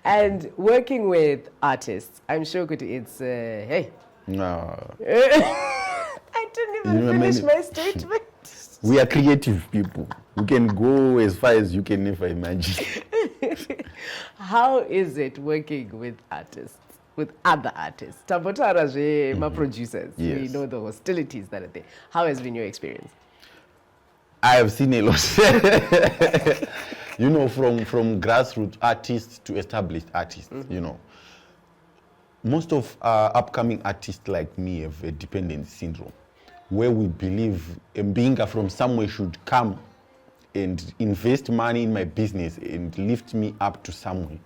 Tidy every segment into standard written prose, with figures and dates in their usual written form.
And working with artists, I'm sure it's, hey. No. I didn't even finish my statement. We are creative people. We can go as far as you can never imagine. How is it working with artists, with other artists? Tabotara, my producers. Yes. We know the hostilities that are there. How has been your experience? I have seen a lot. You know, from grassroots artists to established artists, you know. Most of our upcoming artists like me have a dependency syndrome, where we believe a being from somewhere should come and invest money in my business and lift me up to somewhere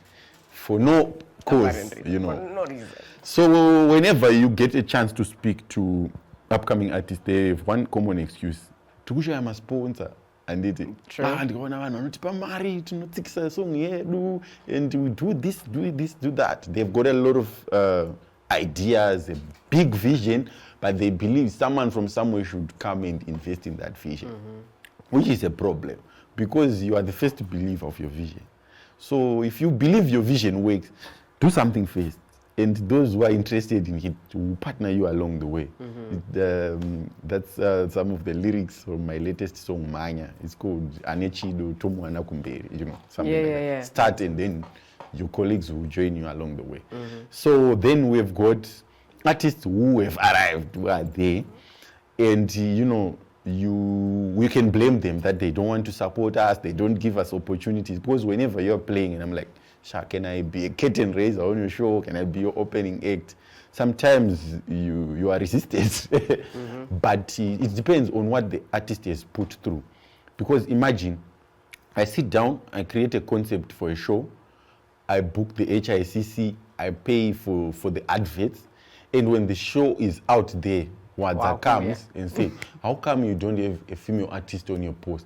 for no cause, you know. No reason. So whenever you get a chance to speak to upcoming artists, they have one common excuse. Tukusha I'm a sponsor. And it and we do this, do that. They've got a lot of ideas, a big vision, but they believe someone from somewhere should come and invest in that vision, which is a problem because you are the first believer of your vision. So if you believe your vision works, do something first. And those who are interested in it will partner you along the way. That's some of the lyrics from my latest song, Manya. It's called Anechido Tomwana Kumberi, you know, something like that. Start and then your colleagues will join you along the way. So then we've got artists who have arrived, who are there, and you know, we can blame them that they don't want to support us, they don't give us opportunities, because whenever you're playing and I'm like, Sha, can I be a curtain raiser on your show? Can I be your opening act? Sometimes you are resisted, but it depends on what the artist has put through. Because imagine, I sit down, I create a concept for a show, I book the HICC, I pay for the adverts, and when the show is out there, Wada comes and say, how come you don't have a female artist on your post?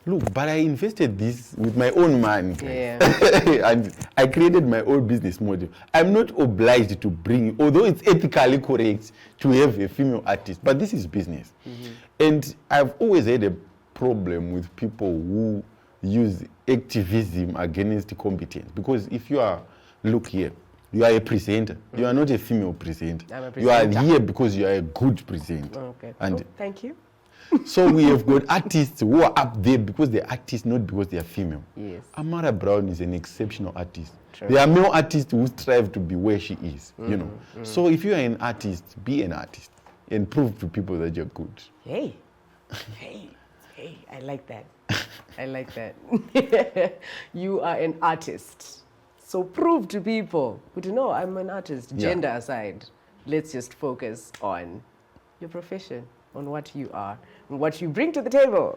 Look, but I invested this with my own money. And I created my own business model. I'm not obliged to bring, although it's ethically correct to have a female artist, but this is business. And I've always had a problem with people who use activism against competence. Because if you are, look here, you are a presenter. You are not a female presenter. I'm a You are presenter. here because you are a good presenter. Okay. And Thank you. so we have got artists who are up there because they're artists, not because they're female. Yes. Amara Brown is an exceptional artist. True. There are male artists who strive to be where she is, you know. So if you're an artist, be an artist and prove to people that you're good. Hey, I like that. I like that. You are an artist. So prove to people, but no, I'm an artist, gender aside. Let's just focus on your profession, on what you are, and what you bring to the table.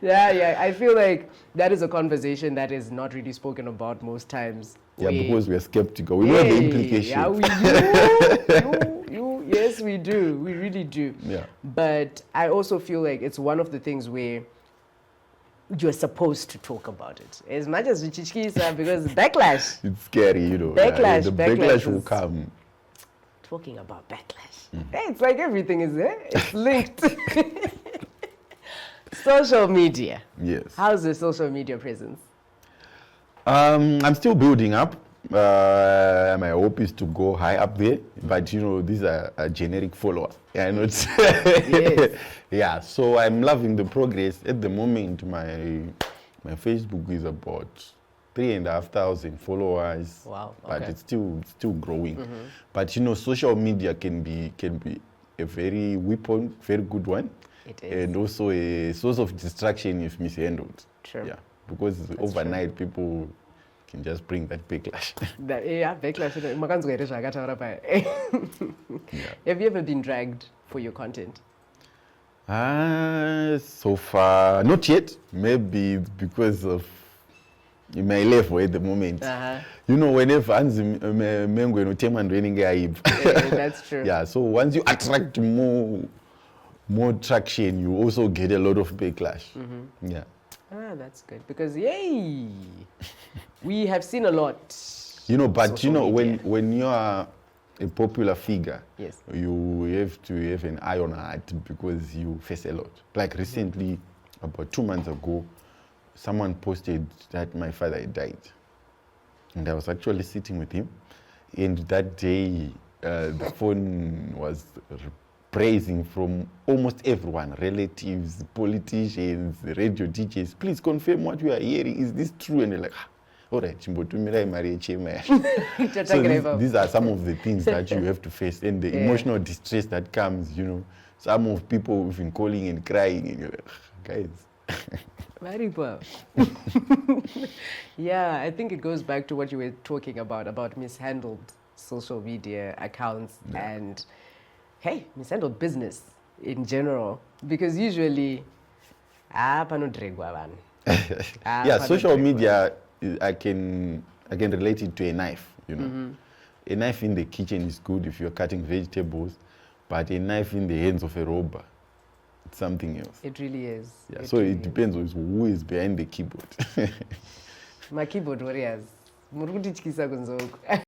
I feel like that is a conversation that is not really spoken about most times. Yeah, because we're skeptical. We know the implications. Yeah, we do. Yes, we do. We really do. Yeah. But I also feel like it's one of the things where you're supposed to talk about it. As much as Vichichkisa, because backlash. It's scary, you know. Backlash. The Backlash backlash will is- come. Talking about backlash. Hey, it's like everything is there. It's linked. Social media. Yes. How's the social media presence? I'm still building up. My hope is to go high up there, but you know, these are generic followers. Yeah, not. Yes. Yeah, so I'm loving the progress. At the moment, my Facebook is about 3,500 followers. Wow. But Okay. it's still growing. But you know, social media can be a very good one. It is. And also a source of distraction if mishandled. True. Yeah, because overnight people can just bring that backlash. Backlash. Have you ever been dragged for your content? So far, not yet. Maybe it's because of in my level at the moment. You know, whenever That's true. Yeah, so once you attract more traction, you also get a lot of backlash. Yeah. That's good because we have seen a lot. You know, but Social you know, media. when you are a popular figure, Yes. you have to have an eye on heart because you face a lot. Like recently, about 2 months ago, someone posted that my father had died. And I was actually sitting with him. And that day, the phone was praising from almost everyone, relatives, politicians, radio DJs. Please confirm what you are hearing. Is this true? And they're like, all right, so these are some of the things that you have to face, and the emotional distress that comes, you know. Some of people even calling and crying, and you're like, guys. Very well. Yeah, I think it goes back to what you were talking about mishandled social media accounts and, hey, mishandled business in general. Because usually, social media, I can relate it to a knife, you know. A knife in the kitchen is good if you're cutting vegetables, but a knife in the hands of a robber, it's something else. It really is. Yeah, so it depends on who is behind the keyboard. My keyboard warriors.